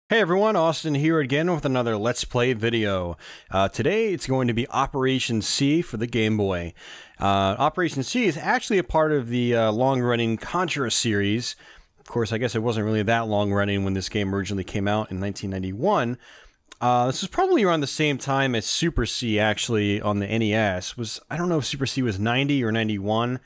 Hey everyone, Austin here again with another Let's Play video. Today it's going to be Operation C for the Game Boy. Operation C is actually a part of the long-running Contra series. Of course, I guess it wasn't really that long-running when this game originally came out in 1991. This was probably around the same time as Super C actually on the NES. I don't know if Super C was 90 or 91.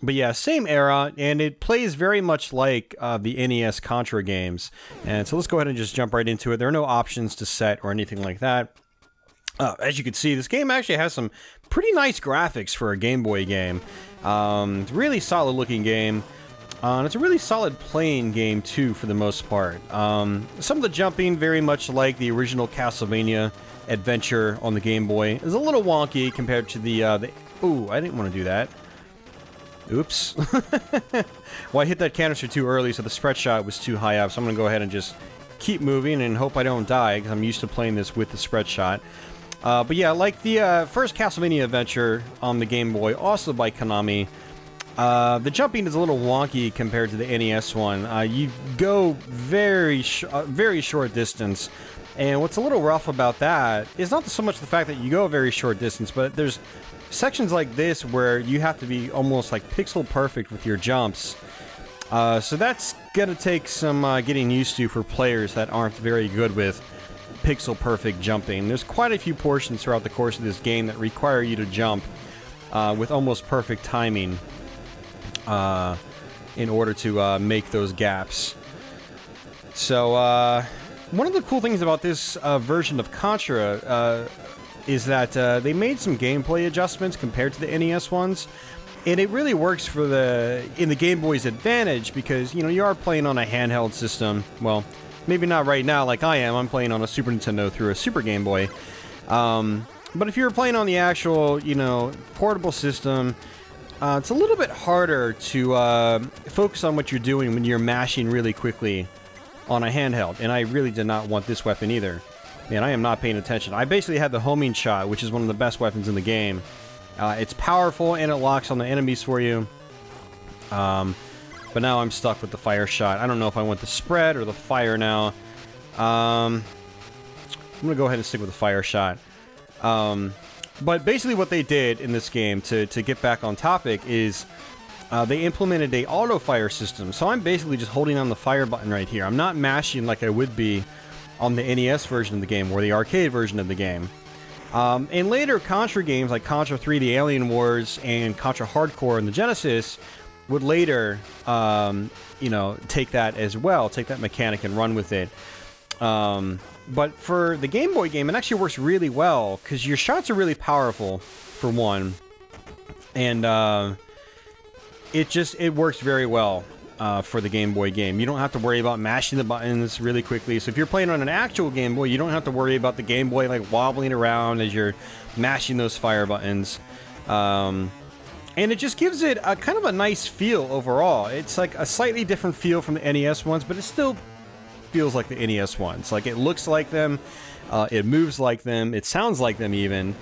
But yeah, same era, and it plays very much like the NES Contra games. And so let's go ahead and just jump right into it. There are no options to set or anything like that. As you can see, this game actually has some pretty nice graphics for a Game Boy game. Really solid looking game. And it's a really solid playing game too, for the most part. Some of the jumping, very much like the original Castlevania adventure on the Game Boy, is a little wonky compared to the ooh, I didn't want to do that. Oops. Well, I hit that canister too early, so the spread shot was too high up, so I'm going to go ahead and just keep moving and hope I don't die, because I'm used to playing this with the spread shot. But yeah, like the first Castlevania adventure on the Game Boy, also by Konami, the jumping is a little wonky compared to the NES one. You go very short distance, and what's a little rough about that is not so much the fact that you go a very short distance, but there's sections like this where you have to be almost like pixel perfect with your jumps. So that's gonna take some getting used to for players that aren't very good with pixel perfect jumping. There's quite a few portions throughout the course of this game that require you to jump with almost perfect timing in order to make those gaps. So one of the cool things about this version of Contra is that they made some gameplay adjustments compared to the NES ones, and it really works for in the Game Boy's advantage, because you know you are playing on a handheld system. Well, maybe not right now like I am. I'm playing on a Super Nintendo through a Super Game Boy. But if you're playing on the actual, you know, portable system, it's a little bit harder to focus on what you're doing when you're mashing really quickly on a handheld. And I really did not want this weapon either. Man, I am not paying attention. I basically had the homing shot, which is one of the best weapons in the game. It's powerful and it locks on the enemies for you. But now I'm stuck with the fire shot. I don't know if I want the spread or the fire now. I'm gonna go ahead and stick with the fire shot. But basically what they did in this game, to get back on topic, is they implemented a auto fire system. So I'm basically just holding on the fire button right here. I'm not mashing like I would be on the NES version of the game, or the arcade version of the game. And later Contra games like Contra 3, The Alien Wars, and Contra Hardcore in the Genesis would later, you know, take that as well, take that mechanic and run with it. But for the Game Boy game, it actually works really well, because your shots are really powerful, for one. And it works very well. For the Game Boy game. You don't have to worry about mashing the buttons really quickly. So if you're playing on an actual Game Boy, you don't have to worry about the Game Boy like wobbling around as you're mashing those fire buttons. And it just gives it a kind of a nice feel overall. It's like a slightly different feel from the NES ones, but it still feels like the NES ones. Like, it looks like them, it moves like them, it sounds like them even.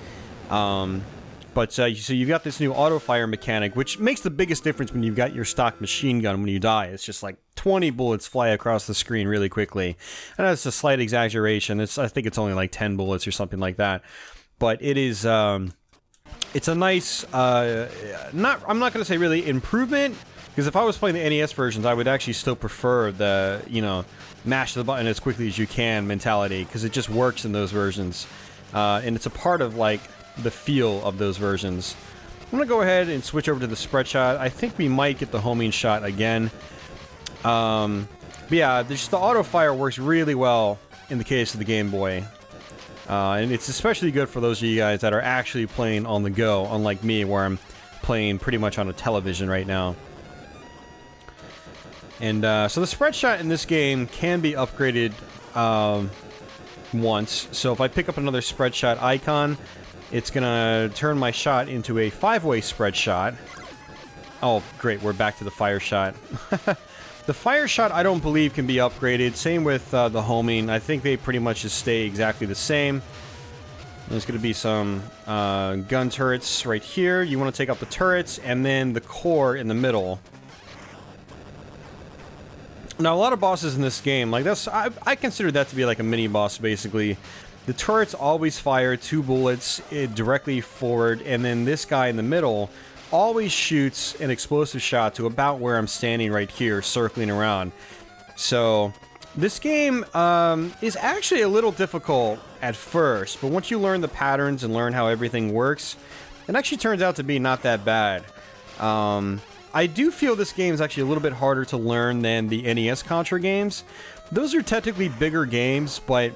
But so you've got this new auto fire mechanic, which makes the biggest difference when you've got your stock machine gun when you die. It's just like 20 bullets fly across the screen really quickly. And that's a slight exaggeration. I think it's only like 10 bullets or something like that. But it is, it's a nice, I'm not going to say really improvement, because if I was playing the NES versions, I would actually still prefer the, you know, mash the button as quickly as you can mentality, because it just works in those versions. And it's a part of, like, the feel of those versions. I'm gonna go ahead and switch over to the spread shot. I think we might get the homing shot again. But yeah, the auto fire works really well in the case of the Game Boy. And it's especially good for those of you guys that are actually playing on the go, unlike me, where I'm playing pretty much on a television right now. And so the spread shot in this game can be upgraded once. So if I pick up another spread shot icon, it's gonna turn my shot into a 5-way spread shot. Oh, great, we're back to the fire shot. The fire shot, I don't believe, can be upgraded. Same with the homing. I think they pretty much just stay exactly the same. There's gonna be some gun turrets right here. You want to take out the turrets, and then the core in the middle. Now, a lot of bosses in this game, like I consider that to be like a mini boss, basically. The turrets always fire 2 bullets directly forward, and then this guy in the middle always shoots an explosive shot to about where I'm standing right here, circling around. So, this game is actually a little difficult at first, but once you learn the patterns and learn how everything works, it actually turns out to be not that bad. I do feel this game is actually a little bit harder to learn than the NES Contra games. Those are technically bigger games, but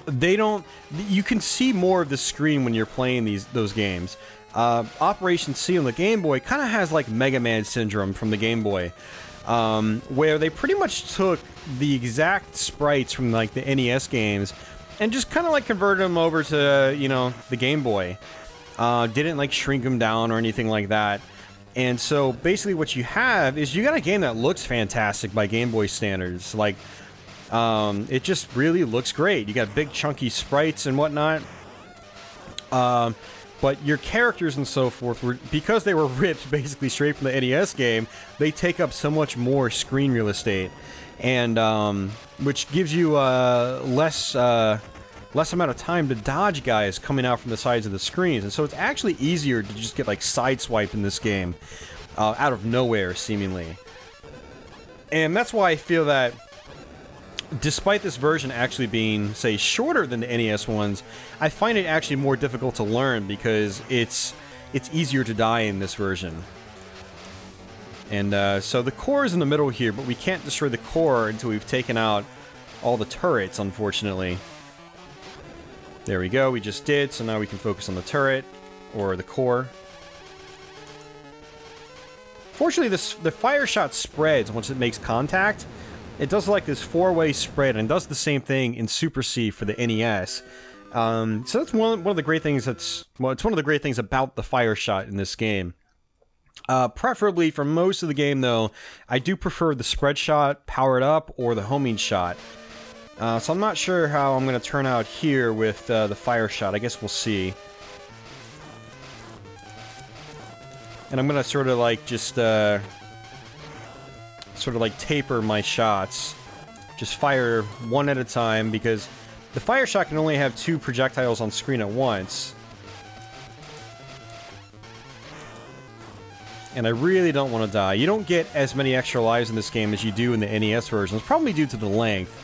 they don't... You can see more of the screen when you're playing those games. Operation C on the Game Boy kind of has like Mega Man syndrome from the Game Boy, where they pretty much took the exact sprites from like the NES games and just kind of like converted them over to, you know, the Game Boy. Didn't like shrink them down or anything like that. And so basically what you have is you got a game that looks fantastic by Game Boy standards. Like, it just really looks great. You got big chunky sprites and whatnot. But your characters and so forth, because they were ripped basically straight from the NES game, they take up so much more screen real estate. And, which gives you, less amount of time to dodge guys coming out from the sides of the screens. And so it's actually easier to just get, like, sideswiped in this game, out of nowhere, seemingly. And that's why I feel that, despite this version actually being, say, shorter than the NES ones, I find it actually more difficult to learn because it's easier to die in this version. And, so the core is in the middle here, but we can't destroy the core until we've taken out all the turrets, unfortunately. There we go, we just did, so now we can focus on the turret, or the core. Fortunately, the fire shot spreads once it makes contact. It does like this 4-way spread, and does the same thing in Super C for the NES. So that's one of the great things well, it's one of the great things about the fire shot in this game. Preferably, for most of the game, though, I do prefer the spread shot, powered up, or the homing shot. So I'm not sure how I'm going to turn out here with the fire shot. I guess we'll see. And I'm going to sort of like just sort of like taper my shots. Just fire one at a time, because the fire shot can only have 2 projectiles on screen at once. And I really don't want to die. You don't get as many extra lives in this game as you do in the NES version. It's probably due to the length.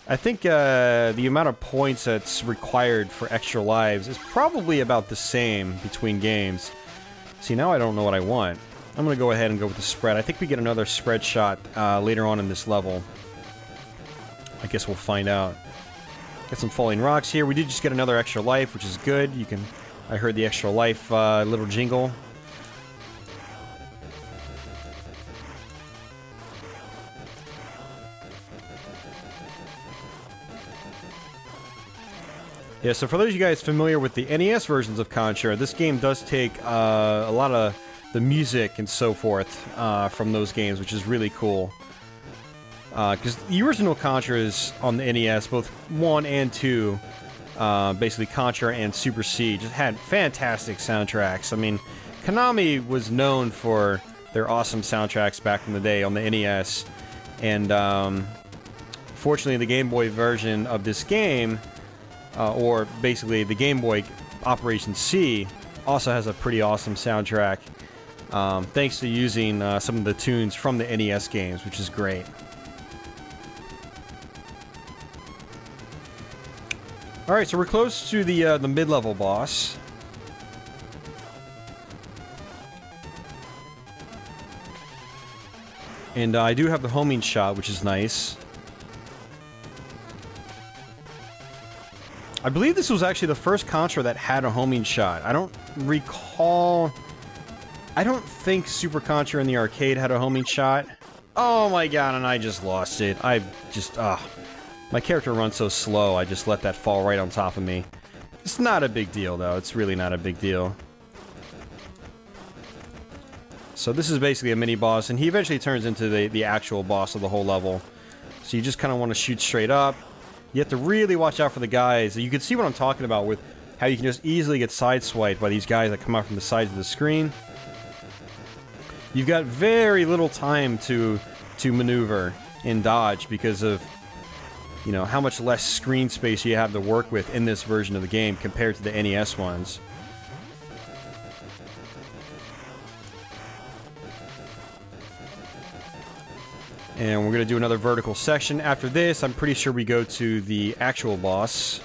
I think the amount of points that's required for extra lives is probably about the same between games. See, now I don't know what I want. I'm going to go ahead and go with the spread. I think we get another spread shot later on in this level. I guess we'll find out. Got some falling rocks here. We did just get another extra life, which is good. You can... I heard the extra life little jingle. Yeah, so for those of you guys familiar with the NES versions of Contra, this game does take a lot of the music and so forth from those games, which is really cool. Because the original Contras on the NES, both 1 and 2, basically Contra and Super C, just had fantastic soundtracks. I mean, Konami was known for their awesome soundtracks back in the day on the NES. And fortunately, the Game Boy version of this game... or basically the Game Boy Operation C also has a pretty awesome soundtrack, thanks to using some of the tunes from the NES games, which is great. Alright, so we're close to the mid-level boss. And I do have the homing shot, which is nice. I believe this was actually the first Contra that had a homing shot. I don't recall... I don't think Super Contra in the arcade had a homing shot. Oh my god, and I just lost it. I just... my character runs so slow, I just let that fall right on top of me. It's not a big deal, though. It's really not a big deal. So this is basically a mini-boss, and he eventually turns into the actual boss of the whole level. So you just kind of want to shoot straight up. You have to really watch out for the guys. You can see what I'm talking about with how you can just easily get sideswiped by these guys that come out from the sides of the screen. You've got very little time to to maneuver and dodge because of, you know, how much less screen space you have to work with in this version of the game compared to the NES ones. And we're going to do another vertical section. After this, I'm pretty sure we go to the actual boss,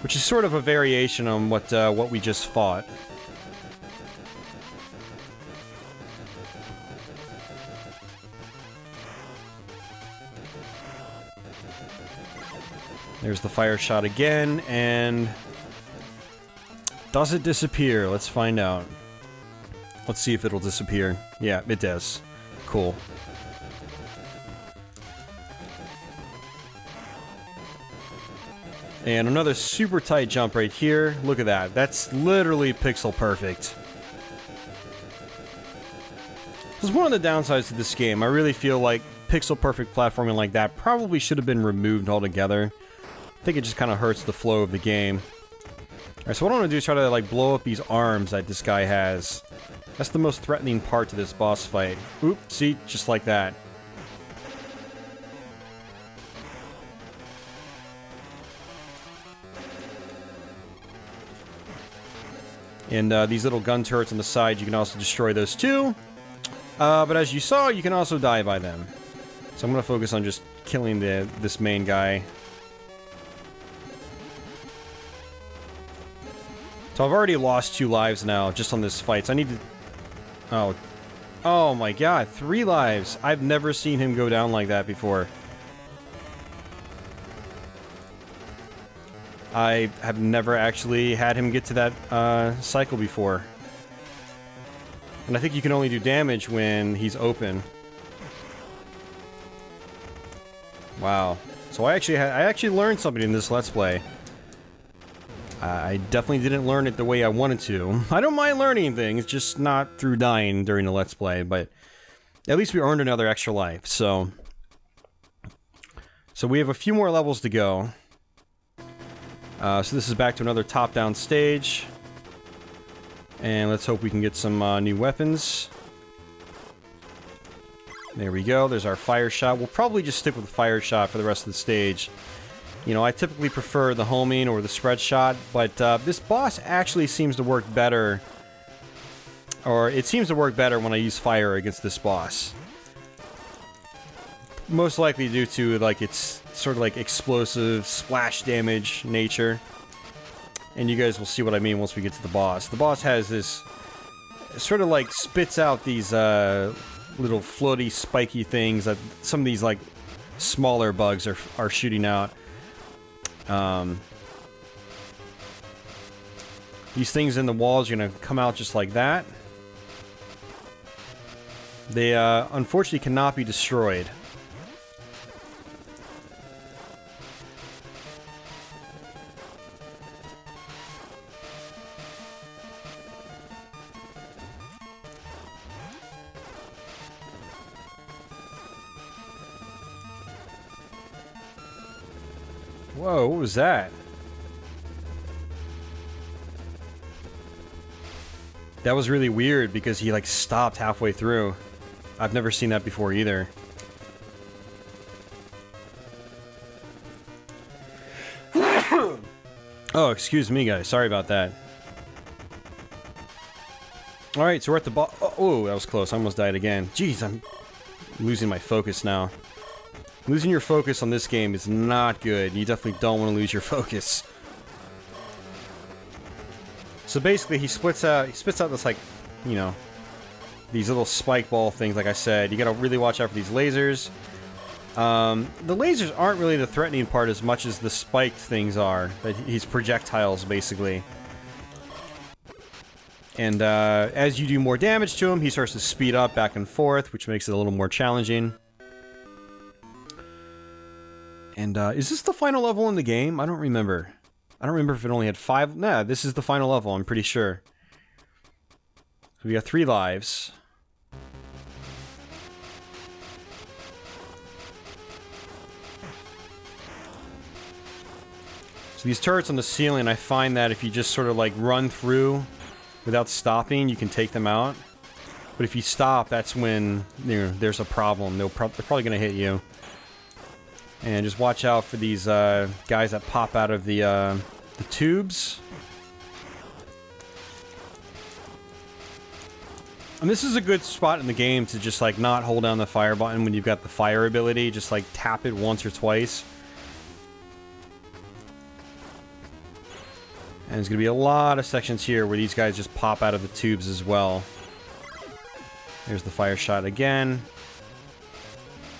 which is sort of a variation on what we just fought. There's the fire shot again, and does it disappear? Let's find out. Let's see if it'll disappear. Yeah, it does. Cool. And another super tight jump right here. Look at that. That's literally pixel perfect. This is one of the downsides to this game. I really feel like pixel perfect platforming like that probably should have been removed altogether. I think it just kind of hurts the flow of the game. Alright, so what I want to do is try to, like, blow up these arms that this guy has. That's the most threatening part to this boss fight. Oop, see? Just like that. And these little gun turrets on the side, you can also destroy those too. But as you saw, you can also die by them. So I'm going to focus on just killing this main guy. So I've already lost 2 lives now, just on this fight. So I need to... Oh. Oh my god, 3 lives. I've never seen him go down like that before. I have never actually had him get to that cycle before. And I think you can only do damage when he's open. Wow. So I actually learned something in this Let's Play. I definitely didn't learn it the way I wanted to. I don't mind learning things, just not through dying during the Let's Play, but at least we earned another extra life, so we have a few more levels to go. So this is back to another top-down stage. And let's hope we can get some new weapons. There we go, there's our fire shot. We'll probably just stick with the fire shot for the rest of the stage. You know, I typically prefer the homing or the spread shot, but this boss actually seems to work better. Or it seems to work better when I use fire against this boss. Most likely due to, like, its sort of like explosive splash damage nature. And you guys will see what I mean once we get to the boss. The boss has this sort of like spits out these little floaty spiky things that some of these like smaller bugs are shooting out. These things in the walls are gonna come out just like that. They unfortunately cannot be destroyed. Whoa, what was that? That was really weird because he like stopped halfway through. I've never seen that before either. Oh, excuse me guys, sorry about that. Alright, so we're at the boss. Oh, that was close, I almost died again. Jeez, I'm losing my focus now. Losing your focus on this game is not good. You definitely don't want to lose your focus. So basically, he spits out this, like, you know, these little spike ball things, like I said. You gotta really watch out for these lasers. The lasers aren't really the threatening part as much as the spiked things are. That he's projectiles, basically. And as you do more damage to him, he starts to speed up back and forth, which makes it a little more challenging. And, is this the final level in the game? I don't remember. I don't remember if it only had 5... Nah, this is the final level, I'm pretty sure. So we got 3 lives. So these turrets on the ceiling, I find that if you just sort of, like, run through without stopping, you can take them out. But if you stop, that's when, you know, there's a problem. They're probably going to hit you. And just watch out for these guys that pop out of the tubes. And this is a good spot in the game to just, like, not hold down the fire button when you've got the fire ability. Just, like, tap it once or twice. And there's going to be a lot of sections here where these guys just pop out of the tubes as well. There's the fire shot again.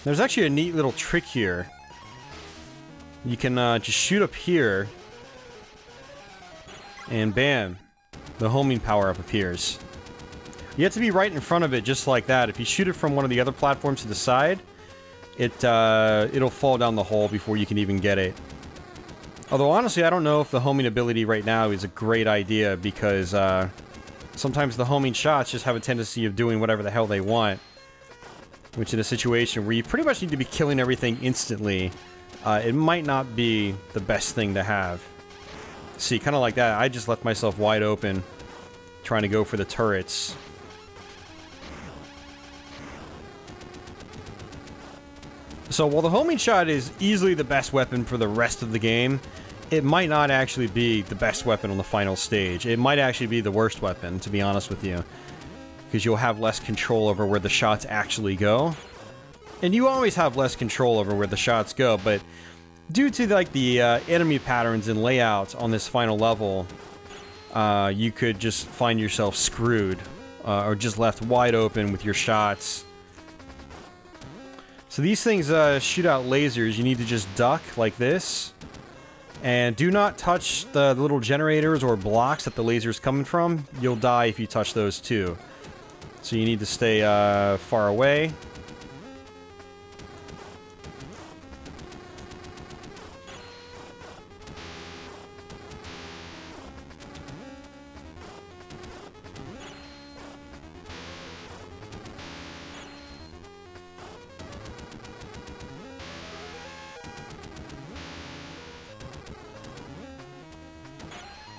There's actually a neat little trick here. You can just shoot up here. And bam. The homing power-up appears. You have to be right in front of it, just like that. If you shoot it from one of the other platforms to the side, it'll fall down the hole before you can even get it. Although, honestly, I don't know if the homing ability right now is a great idea, because sometimes the homing shots just have a tendency of doing whatever the hell they want. Which, in a situation where you pretty much need to be killing everything instantly, it might not be the best thing to have. See, kind of like that, I just left myself wide open, trying to go for the turrets. So while the homing shot is easily the best weapon for the rest of the game, it might not actually be the best weapon on the final stage. It might actually be the worst weapon, to be honest with you. Because you'll have less control over where the shots actually go. And you always have less control over where the shots go, but due to, like, the enemy patterns and layouts on this final level, you could just find yourself screwed, or just left wide open with your shots. So these things shoot out lasers. You need to just duck like this. And do not touch the little generators or blocks that the laser's coming from. You'll die if you touch those too. So you need to stay far away.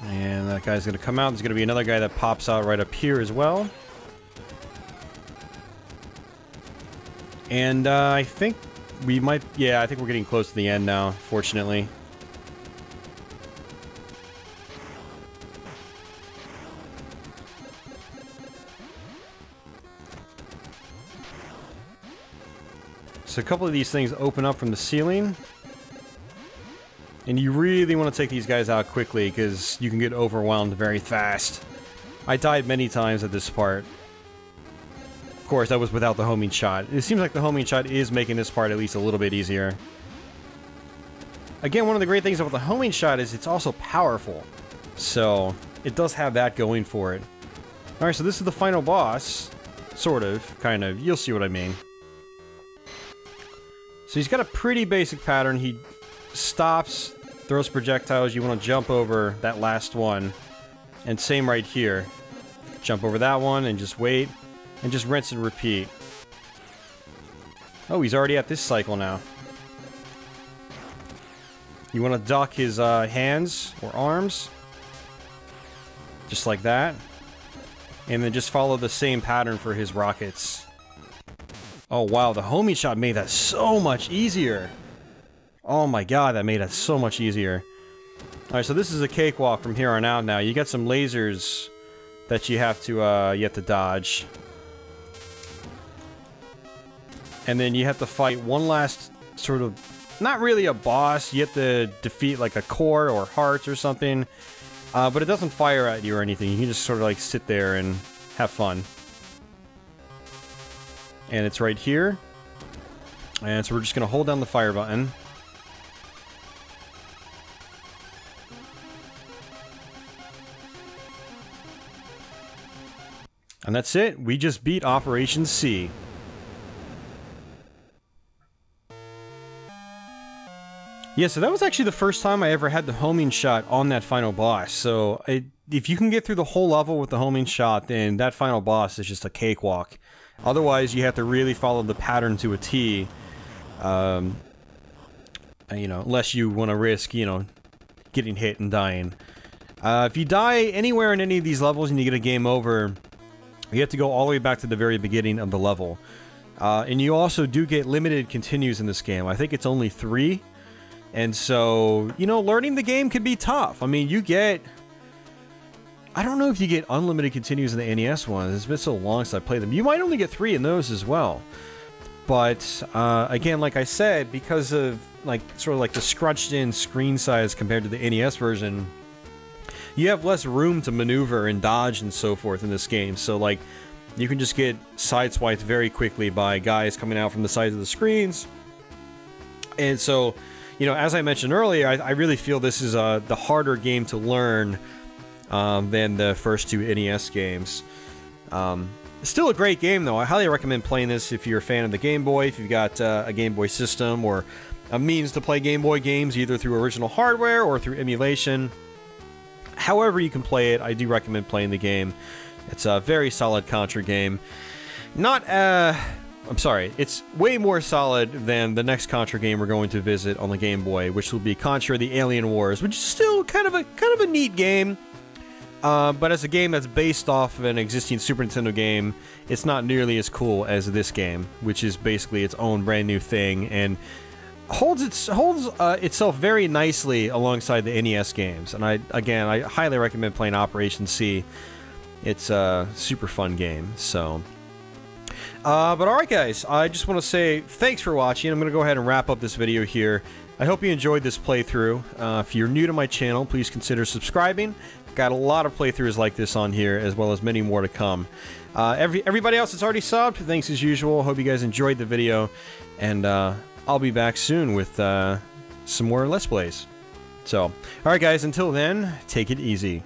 And that guy's going to come out. There's going to be another guy that pops out right up here as well. And I think we might... Yeah, I think we're getting close to the end now, fortunately. So a couple of these things open up from the ceiling. And you really want to take these guys out quickly, because you can get overwhelmed very fast. I died many times at this part. Of course, that was without the homing shot. It seems like the homing shot is making this part at least a little bit easier. Again, one of the great things about the homing shot is it's also powerful. So, it does have that going for it. Alright, so this is the final boss. Sort of, kind of. You'll see what I mean. So he's got a pretty basic pattern. He stops, throws projectiles. You want to jump over that last one. And same right here. Jump over that one and just wait. And just rinse and repeat. Oh, he's already at this cycle now. You want to duck his hands or arms. Just like that. And then just follow the same pattern for his rockets. Oh wow, the homing shot made that so much easier. Oh my god, that made it so much easier. Alright, so this is a cakewalk from here on out now. You got some lasers that you have to dodge. And then you have to fight one last sort of, not really a boss, you have to defeat like a core or hearts or something. But it doesn't fire at you or anything, you can just sort of like sit there and have fun. And it's right here. And so we're just going to hold down the fire button. And that's it, we just beat Operation C. Yeah, so that was actually the first time I ever had the homing shot on that final boss. So, if you can get through the whole level with the homing shot, then that final boss is just a cakewalk. Otherwise, you have to really follow the pattern to a T. You know, unless you want to risk, you know, getting hit and dying. If you die anywhere in any of these levels and you get a game over, You have to go all the way back to the very beginning of the level. And you also do get limited continues in this game. I think it's only 3. And so, you know, learning the game can be tough. I mean, you get... I don't know if you get unlimited continues in the NES ones. It's been so long since I played them. You might only get 3 in those as well. But, again, like I said, because of, like, sort of like the scrunched-in screen size compared to the NES version, you have less room to maneuver and dodge and so forth in this game. So, like, you can just get sideswiped very quickly by guys coming out from the sides of the screens. And so, you know, as I mentioned earlier, I really feel this is the harder game to learn than the first 2 NES games. Still a great game, though. I highly recommend playing this if you're a fan of the Game Boy, if you've got a Game Boy system, or a means to play Game Boy games, either through original hardware or through emulation. However you can play it, I do recommend playing the game. It's a very solid Contra game. Not, I'm sorry, it's way more solid than the next Contra game we're going to visit on the Game Boy, which will be Contra the Alien Wars, which is still kind of a neat game. But as a game that's based off of an existing Super Nintendo game, it's not nearly as cool as this game, which is basically its own brand new thing, and holds itself very nicely alongside the NES games. And I highly recommend playing Operation C. It's a super fun game. So, but alright guys, I just want to say thanks for watching. I'm going to go ahead and wrap up this video here. I hope you enjoyed this playthrough. If you're new to my channel, please consider subscribing. Got a lot of playthroughs like this on here, as well as many more to come. Everybody else that's already subbed, thanks as usual. Hope you guys enjoyed the video, and I'll be back soon with some more Let's Plays. So, alright guys, until then, take it easy.